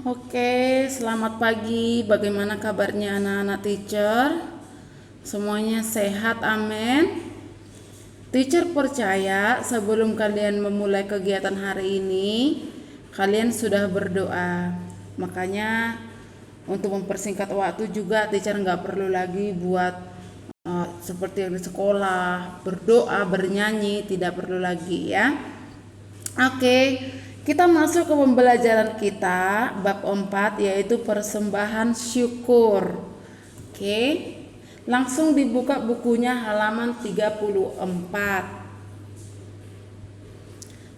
Oke, selamat pagi. Bagaimana kabarnya anak-anak teacher? Semuanya sehat, amin. Teacher percaya sebelum kalian memulai kegiatan hari ini, kalian sudah berdoa. Makanya untuk mempersingkat waktu juga teacher nggak perlu lagi buat seperti yang di sekolah, berdoa, bernyanyi, tidak perlu lagi ya. Oke, kita masuk ke pembelajaran kita bab 4 yaitu persembahan syukur. Oke. Langsung dibuka bukunya halaman 34.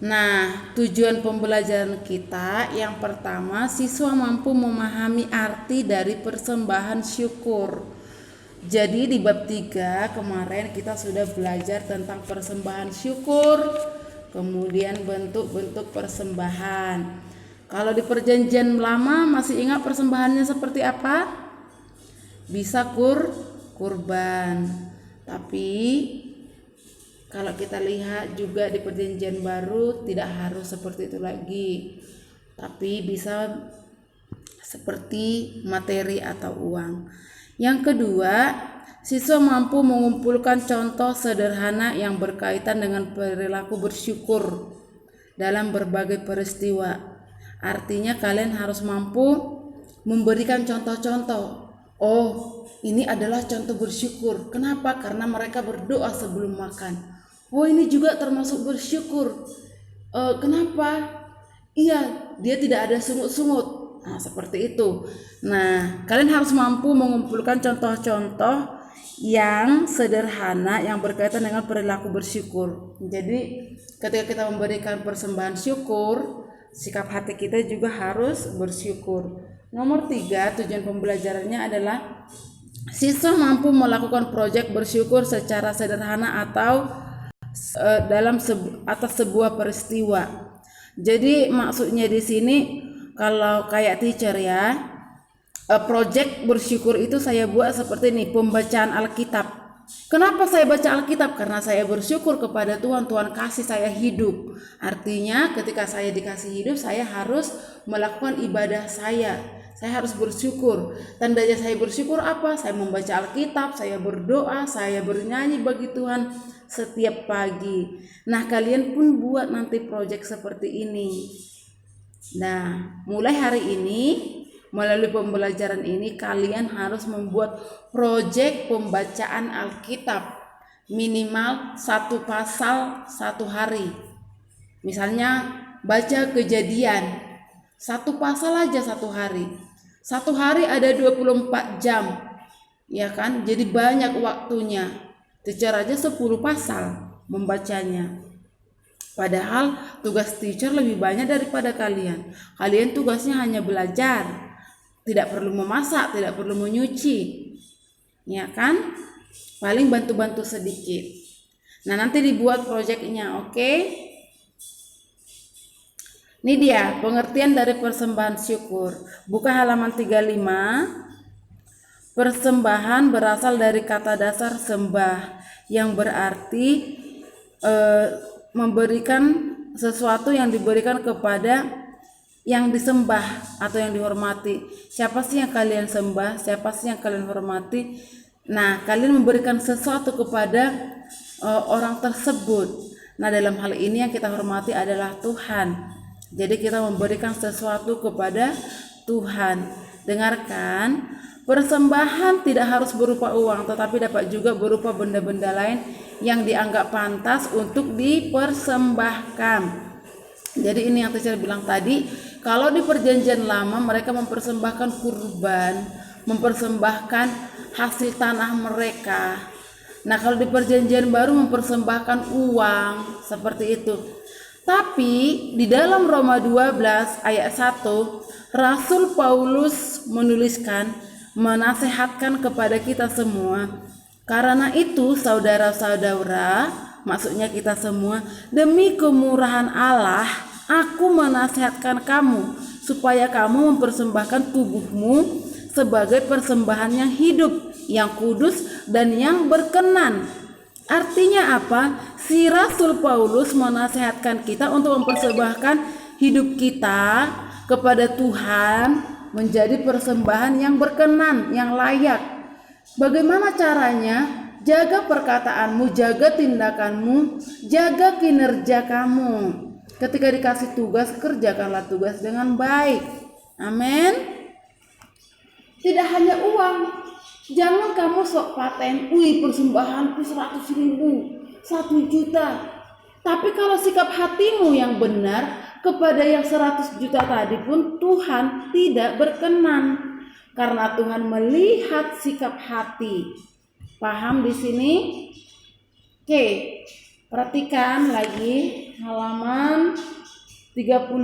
Nah, tujuan pembelajaran kita yang pertama, siswa mampu memahami arti dari persembahan syukur. Jadi di bab 3 kemarin kita sudah belajar tentang persembahan syukur, kemudian bentuk-bentuk persembahan. Kalau di perjanjian lama masih ingat persembahannya seperti apa? Bisa kurban. Tapi kalau kita lihat juga di perjanjian baru tidak harus seperti itu lagi. Tapi bisa seperti materi atau uang. Yang kedua, siswa mampu mengumpulkan contoh sederhana yang berkaitan dengan perilaku bersyukur dalam berbagai peristiwa. Artinya kalian harus mampu memberikan contoh-contoh. Oh, ini adalah contoh bersyukur. Kenapa? Karena mereka berdoa sebelum makan. Oh, ini juga termasuk bersyukur. Kenapa? Iya, dia tidak ada sungut-sungut. Nah, seperti itu. Nah, kalian harus mampu mengumpulkan contoh-contoh yang sederhana yang berkaitan dengan perilaku bersyukur. Jadi, ketika kita memberikan persembahan syukur, sikap hati kita juga harus bersyukur. Nomor 3, tujuan pembelajarannya adalah siswa mampu melakukan proyek bersyukur secara sederhana atau atas sebuah peristiwa. Jadi maksudnya di sini kalau kayak teacher ya, proyek bersyukur itu saya buat seperti ini, pembacaan Alkitab. Kenapa saya baca Alkitab? Karena saya bersyukur kepada Tuhan, Tuhan kasih saya hidup. Artinya ketika saya dikasih hidup, saya harus melakukan ibadah saya harus bersyukur. Tandanya saya bersyukur apa? Saya membaca Alkitab, saya berdoa, saya bernyanyi bagi Tuhan setiap pagi. Nah, kalian pun buat nanti proyek seperti ini. Nah, mulai hari ini, melalui pembelajaran ini, kalian harus membuat proyek pembacaan Alkitab. Minimal 1 pasal 1 hari. Misalnya, baca Kejadian. 1 pasal aja 1 hari. 1 hari ada 24 jam. Ya kan? Jadi banyak waktunya. Teacher aja 10 pasal membacanya. Padahal tugas teacher lebih banyak daripada kalian. Kalian tugasnya hanya belajar. Tidak perlu memasak, tidak perlu menyuci. Ya kan? Paling bantu-bantu sedikit. Nah, nanti dibuat proyeknya, oke? Ini dia pengertian dari persembahan syukur. Buka halaman 35. Persembahan berasal dari kata dasar sembah yang berarti memberikan sesuatu yang diberikan kepada yang disembah atau yang dihormati. Siapa sih yang kalian sembah? Siapa sih yang kalian hormati? Nah, kalian memberikan sesuatu kepada orang tersebut. Nah, dalam hal ini yang kita hormati adalah Tuhan. Jadi kita memberikan sesuatu kepada Tuhan. Dengarkan, persembahan tidak harus berupa uang, tetapi dapat juga berupa benda-benda lain yang dianggap pantas untuk dipersembahkan. Jadi ini yang teacher bilang tadi, kalau di perjanjian lama mereka mempersembahkan kurban, mempersembahkan hasil tanah mereka. Nah, kalau di perjanjian baru mempersembahkan uang, seperti itu. Tapi di dalam Roma 12 ayat 1, Rasul Paulus menuliskan, menasehatkan kepada kita semua, karena itu saudara-saudara, maksudnya kita semua, demi kemurahan Allah, aku menasehatkan kamu supaya kamu mempersembahkan tubuhmu sebagai persembahan yang hidup, yang kudus dan yang berkenan. Artinya apa? Si Rasul Paulus menasehatkan kita untuk mempersembahkan hidup kita kepada Tuhan menjadi persembahan yang berkenan, yang layak. Bagaimana caranya? Jaga perkataanmu, jaga tindakanmu, jaga kinerja kamu. Ketika dikasih tugas, kerjakanlah tugas dengan baik. Amin. Tidak hanya uang. Jangan kamu sok paten, persembahanku 100.000, 1 juta. Tapi kalau sikap hatimu yang benar kepada yang 100 juta tadi pun Tuhan tidak berkenan. Karena Tuhan melihat sikap hati. Paham di sini? Oke, perhatikan lagi halaman 36.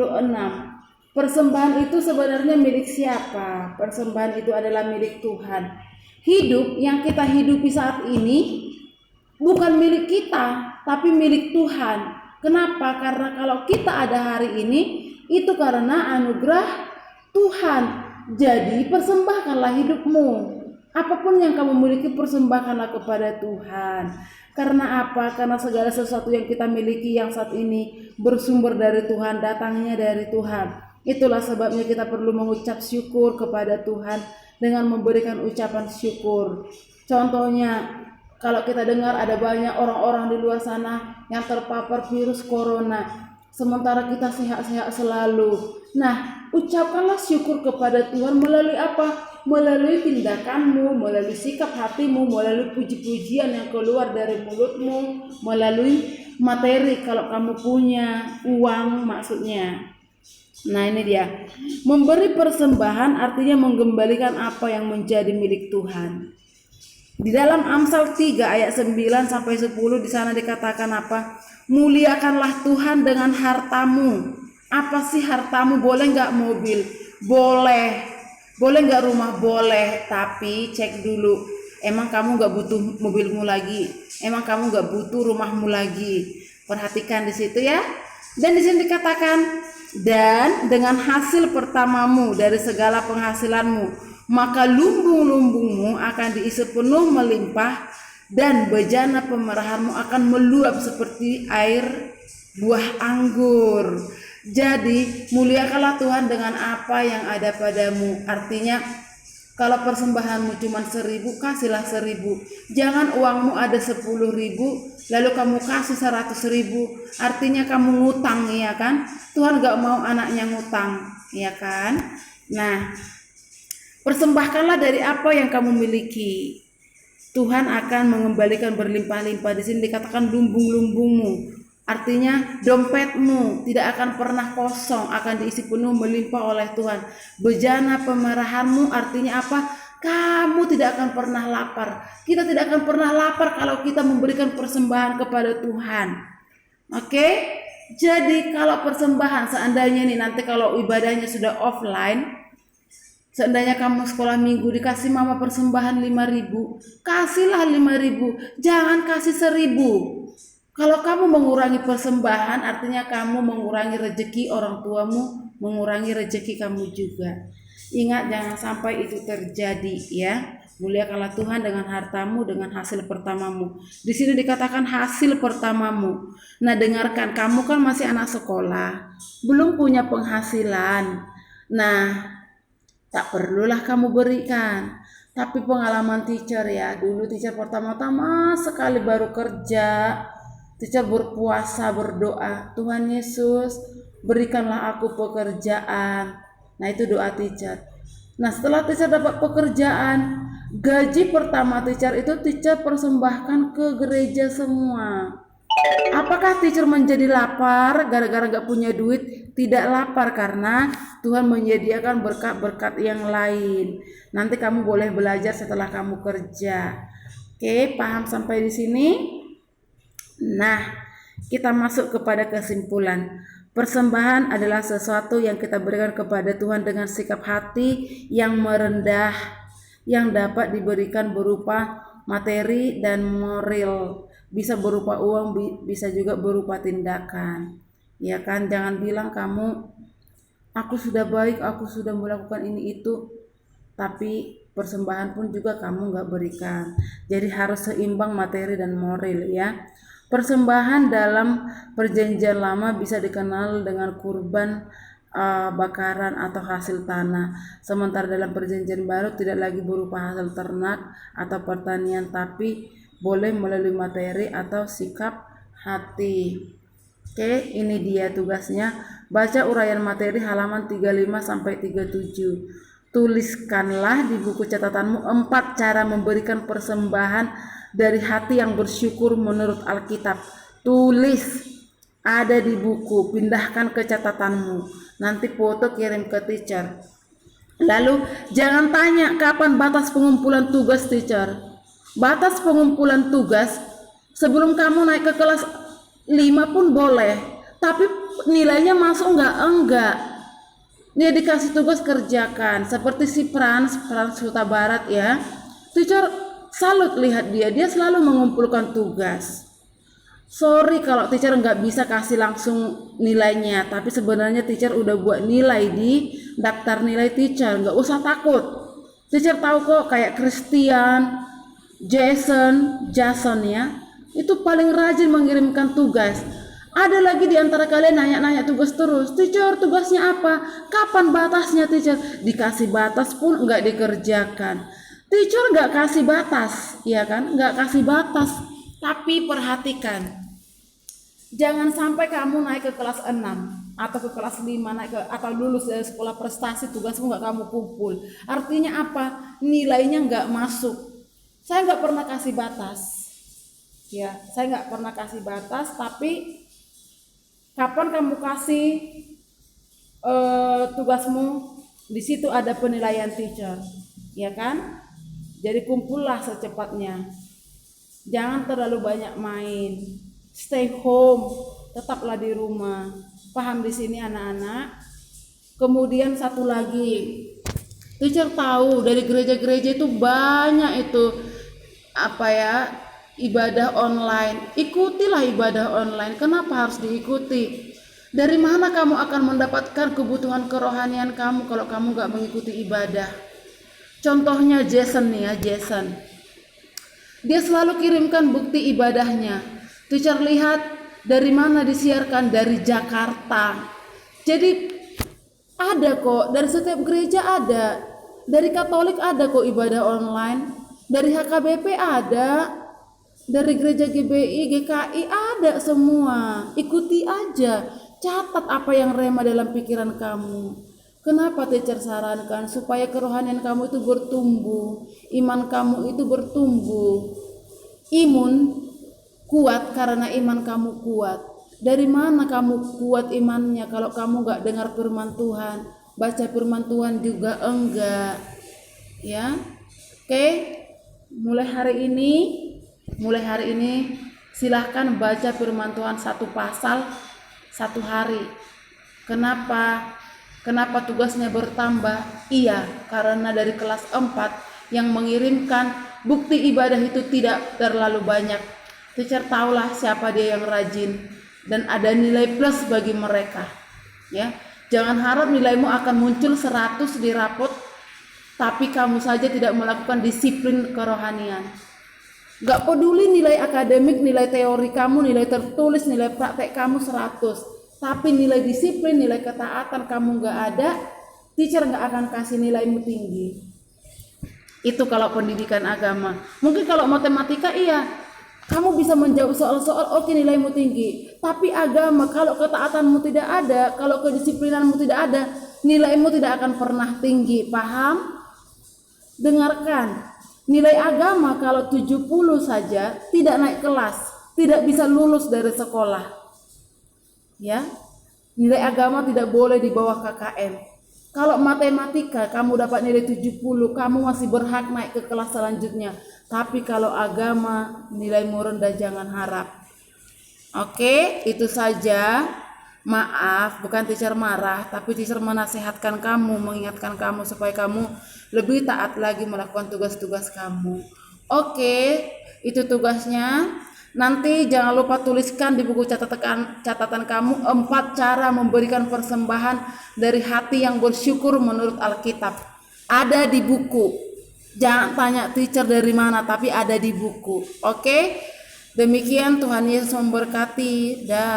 Persembahan itu sebenarnya milik siapa? Persembahan itu adalah milik Tuhan. Hidup yang kita hidupi saat ini bukan milik kita, tapi milik Tuhan. Kenapa? Karena kalau kita ada hari ini, itu karena anugerah Tuhan. Jadi persembahkanlah hidupmu. Apapun yang kamu miliki, persembahkanlah kepada Tuhan. Karena apa? Karena segala sesuatu yang kita miliki yang saat ini bersumber dari Tuhan, datangnya dari Tuhan. Itulah sebabnya kita perlu mengucap syukur kepada Tuhan dengan memberikan ucapan syukur. Contohnya, kalau kita dengar ada banyak orang-orang di luar sana yang terpapar virus corona, sementara kita sehat-sehat selalu. Nah, ucapkanlah syukur kepada Tuhan melalui apa? Melalui tindakanmu, melalui sikap hatimu, melalui puji-pujian yang keluar dari mulutmu, melalui materi kalau kamu punya uang maksudnya. Nah ini dia, memberi persembahan artinya mengembalikan apa yang menjadi milik Tuhan. Di dalam Amsal 3 ayat 9 sampai 10 di sana dikatakan apa? Muliakanlah Tuhan dengan hartamu. Apa sih hartamu? Boleh nggak mobil? Boleh. Boleh nggak rumah? Boleh. Tapi cek dulu, emang kamu nggak butuh mobilmu lagi? Emang kamu nggak butuh rumahmu lagi? Perhatikan di situ ya. Dan di sini dikatakan, dan dengan hasil pertamamu dari segala penghasilanmu, maka lumbung-lumbungmu akan diisi penuh melimpah, dan bejana pemerahanmu akan meluap seperti air buah anggur. Jadi muliakanlah Tuhan dengan apa yang ada padamu. Artinya kalau persembahanmu cuma 1.000, kasihlah 1.000. Jangan uangmu ada 10.000 lalu kamu kasih 100.000. Artinya kamu ngutang, ya kan? Tuhan gak mau anaknya ngutang, ya kan? Nah, persembahkanlah dari apa yang kamu miliki. Tuhan akan mengembalikan berlimpah-limpah. Di sini dikatakan lumbung-lumbungmu. Artinya dompetmu tidak akan pernah kosong, akan diisi penuh melimpah oleh Tuhan. Bejana pemerahanmu artinya apa? Kamu tidak akan pernah lapar. Kita tidak akan pernah lapar kalau kita memberikan persembahan kepada Tuhan. Oke? Jadi kalau persembahan, seandainya nih nanti kalau ibadahnya sudah offline, seandainya kamu sekolah minggu dikasih mama persembahan 5.000, kasihlah 5.000, jangan kasih 1.000. Kalau kamu mengurangi persembahan, artinya kamu mengurangi rezeki orang tuamu, mengurangi rezeki kamu juga. Ingat, jangan sampai itu terjadi ya. Muliakanlah Tuhan dengan hartamu, dengan hasil pertamamu. Di sini dikatakan hasil pertamamu. Nah, dengarkan, kamu kan masih anak sekolah, belum punya penghasilan. Nah, tak perlulah kamu berikan. Tapi pengalaman teacher ya, dulu teacher pertama-tama sekali baru kerja, teacher berpuasa, berdoa, Tuhan Yesus berikanlah aku pekerjaan. Nah itu doa teacher. Nah setelah teacher dapat pekerjaan, gaji pertama teacher itu teacher persembahkan ke gereja semua. Apakah teacher menjadi lapar gara-gara gak punya duit? Tidak lapar, karena Tuhan menyediakan berkat-berkat yang lain. Nanti kamu boleh belajar setelah kamu kerja. Oke, paham sampai di sini? Nah, kita masuk kepada kesimpulan. Persembahan adalah sesuatu yang kita berikan kepada Tuhan dengan sikap hati yang merendah, yang dapat diberikan berupa materi dan moral. Bisa berupa uang, bisa juga berupa tindakan. Ya kan, jangan bilang kamu, aku sudah baik, aku sudah melakukan ini itu, tapi persembahan pun juga kamu gak berikan. Jadi harus seimbang materi dan moral ya. Persembahan dalam perjanjian lama bisa dikenal dengan kurban bakaran atau hasil tanah. Sementara dalam perjanjian baru tidak lagi berupa hasil ternak atau pertanian, tapi boleh melalui materi atau sikap hati. Oke, ini dia tugasnya. Baca uraian materi halaman 35 sampai 37. Tuliskanlah di buku catatanmu 4 cara memberikan persembahan dari hati yang bersyukur menurut Alkitab. Tulis, ada di buku, pindahkan ke catatanmu. Nanti foto kirim ke teacher. Lalu jangan tanya kapan batas pengumpulan tugas teacher. Batas pengumpulan tugas sebelum kamu naik ke kelas 5 pun boleh, tapi nilainya masuk enggak. Dia dikasih tugas kerjakan, seperti si Frans Huta Barat ya. Teacher salut lihat dia selalu mengumpulkan tugas. Sorry kalau teacher nggak bisa kasih langsung nilainya, tapi sebenarnya teacher udah buat nilai di daftar nilai teacher, nggak usah takut. Teacher tahu kok, kayak Christian, Jason ya, itu paling rajin mengirimkan tugas. Ada lagi di antara kalian nanya-nanya tugas terus, teacher tugasnya apa? Kapan batasnya teacher? Dikasih batas pun nggak dikerjakan. Teacher nggak kasih batas, ya kan? Nggak kasih batas. Tapi perhatikan, jangan sampai kamu naik ke kelas 6 atau ke kelas 5 atau lulus dari sekolah prestasi tugasmu nggak kamu kumpul. Artinya apa? Nilainya nggak masuk. Saya nggak pernah kasih batas. Ya, saya nggak pernah kasih batas, tapi kapan kamu kasih tugasmu, di situ ada penilaian teacher, ya kan? Jadi kumpullah secepatnya. Jangan terlalu banyak main. Stay home, tetaplah di rumah. Paham di sini anak-anak? Kemudian satu lagi, teacher tahu dari gereja-gereja itu banyak itu ibadah online. Ikutilah ibadah online. Kenapa harus diikuti? Dari mana kamu akan mendapatkan kebutuhan kerohanian kamu kalau kamu gak mengikuti ibadah? Contohnya Jason nih ya, Jason. Dia selalu kirimkan bukti ibadahnya. Teacher lihat dari mana disiarkan, dari Jakarta. Jadi ada kok, dari setiap gereja ada. Dari Katolik ada kok ibadah online. Dari HKBP ada. Dari gereja GBI, GKI ada semua. Ikuti aja. Catat apa yang rema dalam pikiran kamu. Kenapa teacher sarankan? Supaya kerohanian kamu itu bertumbuh, iman kamu itu bertumbuh. Imun kuat karena iman kamu kuat. Dari mana kamu kuat imannya kalau kamu gak dengar firman Tuhan, baca firman Tuhan juga enggak, ya? Oke, mulai hari ini silahkan baca firman Tuhan 1 pasal 1 hari. Kenapa tugasnya bertambah? Iya, karena dari kelas 4 yang mengirimkan bukti ibadah itu tidak terlalu banyak. Teacher tahulah siapa dia yang rajin dan ada nilai plus bagi mereka. Ya, jangan harap nilaimu akan muncul 100 di rapot, tapi kamu saja tidak melakukan disiplin kerohanian. Gak peduli nilai akademik, nilai teori kamu, nilai tertulis, nilai praktek kamu 100. Tapi nilai disiplin, nilai ketaatan kamu gak ada, teacher gak akan kasih nilaimu tinggi. Itu kalau pendidikan agama. Mungkin kalau matematika iya, kamu bisa menjawab soal-soal, oke, nilaimu tinggi. Tapi agama, kalau ketaatanmu tidak ada, kalau kedisiplinanmu tidak ada, nilaimu tidak akan pernah tinggi. Paham? Dengarkan. Nilai agama kalau 70 saja tidak naik kelas, tidak bisa lulus dari sekolah. Ya, nilai agama tidak boleh di bawah KKM. Kalau matematika kamu dapat nilai 70, kamu masih berhak naik ke kelas selanjutnya. Tapi kalau agama nilaimu rendah, jangan harap. Oke, itu saja. Maaf, bukan teacher marah, tapi teacher menasihatkan kamu, mengingatkan kamu supaya kamu lebih taat lagi melakukan tugas-tugas kamu. Oke, itu tugasnya. Nanti jangan lupa tuliskan di buku catatan kamu 4 cara memberikan persembahan dari hati yang bersyukur menurut Alkitab. Ada di buku. Jangan tanya teacher dari mana, tapi ada di buku. Oke? Demikian, Tuhan Yesus memberkati. Dah.